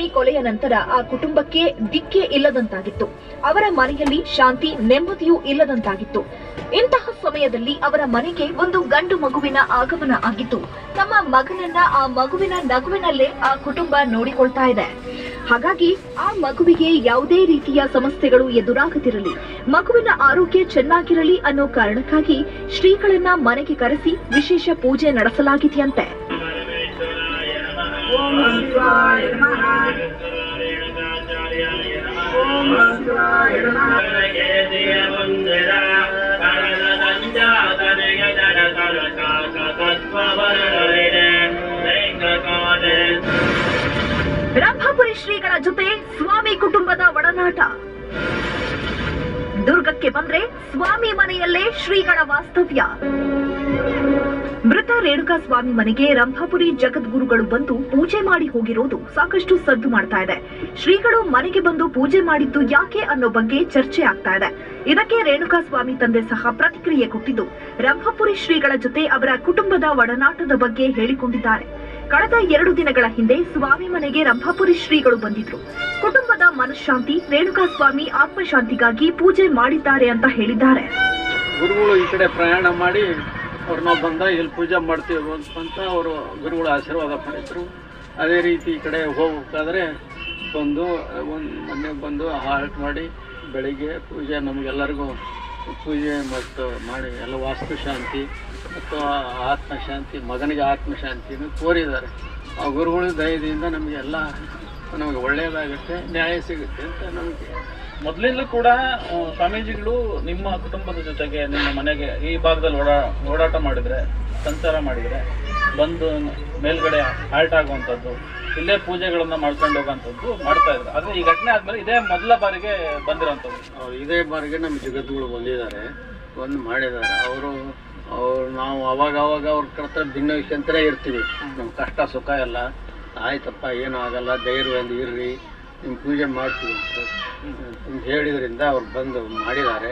ಸ್ವಾಮಿ ಕೊಲೆಯ ನಂತರ ಆ ಕುಟುಂಬಕ್ಕೆ ದಿಕ್ಕೇ ಇಲ್ಲದಂತಾಗಿತ್ತು. ಅವರ ಮನೆಯಲ್ಲಿ ಶಾಂತಿ ನೆಮ್ಮದಿಯೂ ಇಲ್ಲದಂತಾಗಿತ್ತು. ಇಂತಹ ಸಮಯದಲ್ಲಿ ಅವರ ಮನೆಗೆ ಒಂದು ಗಂಡು ಮಗುವಿನ ಆಗಮನ ಆಗಿತ್ತು. ತಮ್ಮ ಮಗನನ್ನ ಆ ಮಗುವಿನ ನಗುವಿನಲ್ಲೇ ಆ ಕುಟುಂಬ ನೋಡಿಕೊಳ್ತಾ ಇದೆ. ಹಾಗಾಗಿ ಆ ಮಗುವಿಗೆ ಯಾವುದೇ ರೀತಿಯ ಸಮಸ್ಯೆಗಳು ಎದುರಾಗದಿರಲಿ, ಮಗುವಿನ ಆರೋಗ್ಯ ಚೆನ್ನಾಗಿರಲಿ ಅನ್ನೋ ಕಾರಣಕ್ಕಾಗಿ ಶ್ರೀಗಳನ್ನ ಮನೆಗೆ ಕರೆಸಿ ವಿಶೇಷ ಪೂಜೆ ನಡೆಸಲಾಗಿದೆಯಂತೆ. ರಂಭಾಪುರಿ ಶ್ರೀಗಳ ಜೊತೆ ಸ್ವಾಮಿ ಕುಟುಂಬದ ಒಡನಾಟ. ದುರ್ಗಕ್ಕೆ ಬಂದ್ರೆ ಸ್ವಾಮಿ ಮನೆಯಲ್ಲೇ ಶ್ರೀಗಳ ವಾಸ್ತವ್ಯ. ಮೃತ ರೇಣುಕಾ ಸ್ವಾಮಿ ಮನೆಗೆ ರಂಭಾಪುರಿ ಜಗದ್ಗುರುಗಳು ಬಂದು ಪೂಜೆ ಮಾಡಿ ಹೋಗಿರೋದು ಸಾಕಷ್ಟು ಸದ್ದು ಮಾಡ್ತಾ ಇದೆ. ಶ್ರೀಗಳು ಮನೆಗೆ ಬಂದು ಪೂಜೆ ಮಾಡಿದ್ದು ಯಾಕೆ ಅನ್ನೋ ಬಗ್ಗೆ ಚರ್ಚೆ ಆಗ್ತಾ ಇದೆ. ಇದಕ್ಕೆ ರೇಣುಕಾ ಸ್ವಾಮಿ ತಂದೆ ಸಹ ಪ್ರತಿಕ್ರಿಯೆ ಕೊಟ್ಟಿದ್ದು, ರಂಭಾಪುರಿ ಶ್ರೀಗಳ ಜೊತೆ ಅವರ ಕುಟುಂಬದ ಒಡನಾಟದ ಬಗ್ಗೆ ಹೇಳಿಕೊಂಡಿದ್ದಾರೆ. ಕಳೆದ 2 ದಿನಗಳ ಹಿಂದೆ ಸ್ವಾಮಿ ಮನೆಗೆ ರಂಭಾಪುರಿ ಶ್ರೀಗಳು ಬಂದಿದ್ರು. ಕುಟುಂಬದ ಮನಃಶಾಂತಿ, ರೇಣುಕಾ ಸ್ವಾಮಿ ಆತ್ಮಶಾಂತಿಗಾಗಿ ಪೂಜೆ ಮಾಡಿದ್ದಾರೆ ಅಂತ ಹೇಳಿದ್ದಾರೆ. ಗುರುಗಳು ಈ ಕಡೆ ಪ್ರಯಾಣ ಮಾಡಿ ಅವ್ರನ್ನ ಬಂದ ಇಲ್ಲಿ ಪೂಜೆ ಮಾಡ್ತೀವಿ ಅಂತ ಅವರು ಗುರುಗಳು ಆಶೀರ್ವಾದ ಮಾಡಿದ್ರು. ಅದೇ ರೀತಿ ಈ ಕಡೆ ಹೋಗ್ಬೇಕಾದ್ರೆ ಮೊನ್ನೆ ಬಂದು ಹಾಲ್ಟ್ ಮಾಡಿ ಬೆಳಿಗ್ಗೆ ಪೂಜೆ ನಮಗೆಲ್ಲರಿಗೂ ಪೂಜೆ ಮತ್ತು ಮಾಡಿ ಎಲ್ಲ ವಾಸ್ತುಶಾಂತಿ ಮತ್ತು ಆತ್ಮಶಾಂತಿ, ಮಗನಿಗೆ ಆತ್ಮಶಾಂತಿಯನ್ನು ಕೋರಿದ್ದಾರೆ. ಆ ಗುರುಗಳ ದಯದಿಂದ ನಮಗೆ ಒಳ್ಳೆಯದಾಗುತ್ತೆ, ನ್ಯಾಯ ಸಿಗುತ್ತೆ ಅಂತ ನಮಗೆ. ಮೊದಲಿಂದಲೂ ಕೂಡ ಸ್ವಾಮೀಜಿಗಳು ನಿಮ್ಮ ಕುಟುಂಬದ ಜೊತೆಗೆ ನಿಮ್ಮ ಮನೆಗೆ ಈ ಭಾಗದಲ್ಲಿ ಓಡಾಟ ಮಾಡಿದರೆ, ಸಂಚಾರ ಮಾಡಿದರೆ, ಬಂದು ಮೇಲ್ಗಡೆ ಹಾಲ್ಟ್ ಆಗುವಂಥದ್ದು, ಇಲ್ಲೇ ಪೂಜೆಗಳನ್ನು ಮಾಡ್ಕೊಂಡು ಹೋಗುವಂಥದ್ದು ಮಾಡ್ತಾ ಇದ್ರು. ಆದರೆ ಈ ಘಟನೆ ಆದಮೇಲೆ ಇದೇ ಮೊದಲ ಬಾರಿಗೆ ಬಂದಿರೋಂಥದ್ದು. ಇದೇ ಬಾರಿಗೆ ನಮ್ಮ ಜಗದ್ಗುರು ಬಂದಿದ್ದಾರೆ, ಬಂದು ಮಾಡಿದ್ದಾರೆ. ಅವರು ನಾವು ಅವಾಗ ಅವ್ರ ಹತ್ರ ಭಿನ್ನವಿಷಂತರೇ ಇರ್ತೀವಿ. ನಮ್ಮ ಕಷ್ಟ ಸುಖ ಎಲ್ಲ ಆಯ್ತಪ್ಪ, ಏನೂ ಆಗಲ್ಲ, ಧೈರ್ಯದಿಂದ ಇರ್ರಿ, ನಿಮ್ಮ ಪೂಜೆ ಮಾಡ್ತೀವಿ ಅಂತ ಹೇಳಿದ್ರಿಂದ ಅವ್ರು ಬಂದು ಮಾಡಿದ್ದಾರೆ.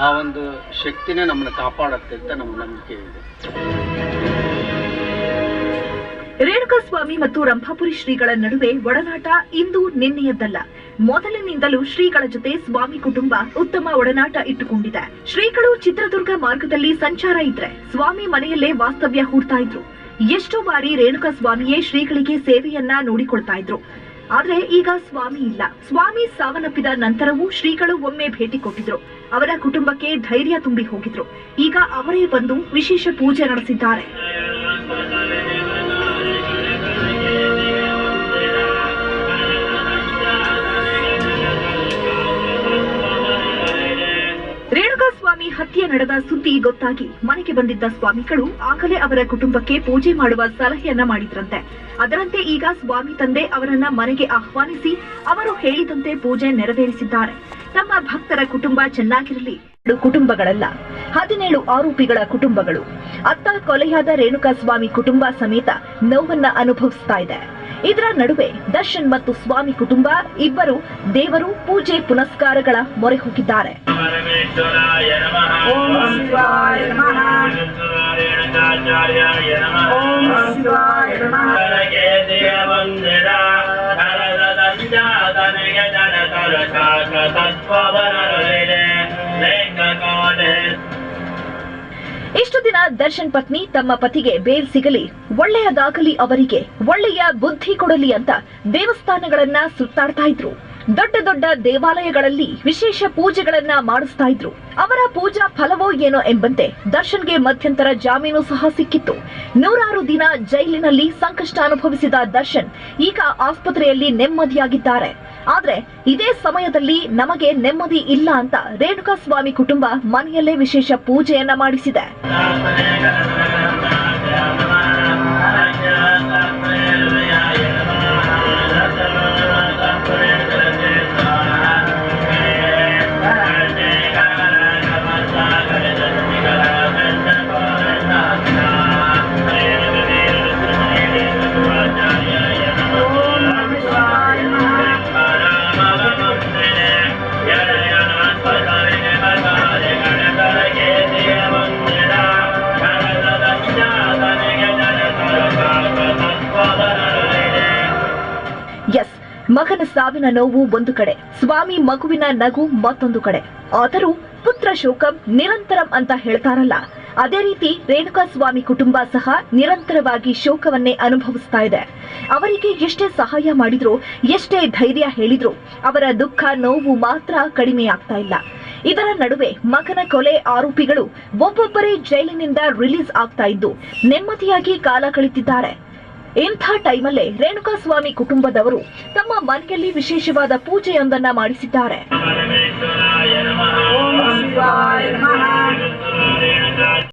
ಆ ಒಂದು ಶಕ್ತಿನೇ ನಮ್ಮನ್ನು ಕಾಪಾಡುತ್ತೆ ಅಂತ ನಮ್ಮ ನಂಬಿಕೆ ಇದೆ. ರೇಣುಕಾ ಸ್ವಾಮಿ ಮತ್ತು ರಂಭಾಪುರಿ ಶ್ರೀಗಳ ನಡುವೆ ಒಡನಾಟ ಇಂದು ನಿನ್ನೆಯದ್ದಲ್ಲ. ಮೊದಲಿನಿಂದಲೂ ಶ್ರೀಗಳ ಜೊತೆ ಸ್ವಾಮಿ ಕುಟುಂಬ ಉತ್ತಮ ಒಡನಾಟ ಇಟ್ಟುಕೊಂಡಿದೆ. ಶ್ರೀಗಳು ಚಿತ್ರದುರ್ಗ ಮಾರ್ಗದಲ್ಲಿ ಸಂಚಾರ ಇದ್ರೆ ಸ್ವಾಮಿ ಮನೆಯಲ್ಲೇ ವಾಸ್ತವ್ಯ ಹೂಡ್ತಾ ಇದ್ರು. ಎಷ್ಟೋ ಬಾರಿ ರೇಣುಕಾ ಸ್ವಾಮಿಯೇ ಶ್ರೀಗಳಿಗೆ ಸೇವೆಯನ್ನ ನೋಡಿಕೊಳ್ತಾ ಇದ್ರು. ಆದ್ರೆ ಈಗ ಸ್ವಾಮಿ ಇಲ್ಲ. ಸ್ವಾಮಿ ಸಾವನ್ನಪ್ಪಿದ ನಂತರವೂ ಶ್ರೀಗಳು ಒಮ್ಮೆ ಭೇಟಿ ಕೊಟ್ಟಿದ್ರು. ಅವರ ಕುಟುಂಬಕ್ಕೆ ಧೈರ್ಯ ತುಂಬಿ ಹೋಗಿದ್ರು. ಈಗ ಅವರೇ ಬಂದು ವಿಶೇಷ ಪೂಜೆ ನಡೆಸಿದ್ದಾರೆ. ರೇಣುಕಾ ಸ್ವಾಮಿ ಹತ್ಯೆ ನಡೆದ ಸುದ್ದಿ ಗೊತ್ತಾಗಿ ಮನೆಗೆ ಬಂದಿದ್ದ ಸ್ವಾಮಿಗಳು ಆಗಲೇ ಅವರ ಕುಟುಂಬಕ್ಕೆ ಪೂಜೆ ಮಾಡುವ ಸಲಹೆಯನ್ನ ಮಾಡಿದ್ರಂತೆ. ಅದರಂತೆ ಈಗ ಸ್ವಾಮಿ ತಂದೆ ಅವರನ್ನ ಮನೆಗೆ ಆಹ್ವಾನಿಸಿ ಅವರು ಹೇಳಿದಂತೆ ಪೂಜೆ ನೆರವೇರಿಸಿದ್ದಾರೆ. ತಮ್ಮ ಭಕ್ತರ ಕುಟುಂಬ ಚೆನ್ನಾಗಿರಲಿ. ಕುಟುಂಬಗಳಲ್ಲ, 17 ಆರೋಪಿಗಳ ಕುಟುಂಬಗಳು. ಅತ್ತ ಕೊಲೆಯಾದ ರೇಣುಕಾ ಸ್ವಾಮಿ ಕುಟುಂಬ ಸಮೇತ ನೋವನ್ನ ಅನುಭವಿಸ್ತಾ ಇದೆ. ಇದರ ನಡುವೆ ದರ್ಶನ್ ಮತ್ತು ಸ್ವಾಮಿ ಕುಟುಂಬ ಇಬ್ಬರು ದೇವರು ಪೂಜೆ ಪುನಸ್ಕಾರಗಳ ಮೊರೆ ಹೋಗಿದ್ದಾರೆ. ಇಷ್ಟು ದಿನ ದರ್ಶನ್ ಪತ್ನಿ ತಮ್ಮ ಪತಿಗೆ ಬೇಲ್ ಸಿಗಲಿ, ಒಳ್ಳೆಯದಾಗಲಿ, ಅವರಿಗೆ ಒಳ್ಳೆಯ ಬುದ್ಧಿ ಕೊಡಲಿ ಅಂತ ದೇವಸ್ಥಾನಗಳನ್ನ ಸುತ್ತಾಡ್ತಾ ಇದ್ರು. ದೊಡ್ಡ ದೊಡ್ಡ ದೇವಾಲಯಗಳಲ್ಲಿ ವಿಶೇಷ ಪೂಜೆಗಳನ್ನ ಮಾಡಿಸ್ತಾ ಇದ್ರು. ಅವರ ಪೂಜಾ ಫಲವೋ ಏನೋ ಎಂಬಂತೆ ದರ್ಶನ್ಗೆ ಮಧ್ಯಂತರ ಜಾಮೀನು ಸಹ ಸಿಕ್ಕಿತ್ತು. 106 ದಿನ ಜೈಲಿನಲ್ಲಿ ಸಂಕಷ್ಟ ಅನುಭವಿಸಿದ ದರ್ಶನ್ ಈಗ ಆಸ್ಪತ್ರೆಯಲ್ಲಿ ನೆಮ್ಮದಿಯಾಗಿದ್ದಾರೆ. ಆದ್ರೆ ಇದೇ ಸಮಯದಲ್ಲಿ ನಮಗೆ ನೆಮ್ಮದಿ ಇಲ್ಲ ಅಂತ ರೇಣುಕಾ ಸ್ವಾಮಿ ಕುಟುಂಬ ಮನೆಯಲ್ಲೇ ವಿಶೇಷ ಪೂಜೆಯನ್ನ ಮಾಡಿಸಿದೆ. ಸಾವಿನ ನೋವು ಒಂದು ಕಡೆ, ಸ್ವಾಮಿ ಮಗುವಿನ ನಗು ಮತ್ತೊಂದು ಕಡೆ. ಆದರೂ ಪುತ್ರ ಶೋಕಂ ನಿರಂತರಂ ಅಂತ ಹೇಳ್ತಾರಲ್ಲ, ಅದೇ ರೀತಿ ರೇಣುಕಾಸ್ವಾಮಿ ಕುಟುಂಬ ಸಹ ನಿರಂತರವಾಗಿ ಶೋಕವನ್ನೇ ಅನುಭವಿಸ್ತಾ ಇದೆ. ಅವರಿಗೆ ಎಷ್ಟೇ ಸಹಾಯ ಮಾಡಿದ್ರು, ಎಷ್ಟೇ ಧೈರ್ಯ ಹೇಳಿದ್ರು, ಅವರ ದುಃಖ ನೋವು ಮಾತ್ರ ಕಡಿಮೆಯಾಗ್ತಾ ಇಲ್ಲ. ಇದರ ನಡುವೆ ಮಗನ ಕೊಲೆ ಆರೋಪಿಗಳು ಒಬ್ಬೊಬ್ಬರೇ ಜೈಲಿನಿಂದ ರಿಲೀಸ್ ಆಗ್ತಾ ಇದ್ದು ನೆಮ್ಮದಿಯಾಗಿ ಕಾಲ ಕಳೆದಿದ್ದಾರೆ. ಇಂಥ ಟೈಮಲ್ಲೇ ರೇಣುಕಾಸ್ವಾಮಿ ಕುಟುಂಬದವರು ತಮ್ಮ ಮನೆಯಲ್ಲಿ ವಿಶೇಷವಾದ ಪೂಜೆಯೊಂದನ್ನ ಮಾಡಿಸಿದ್ದಾರೆ.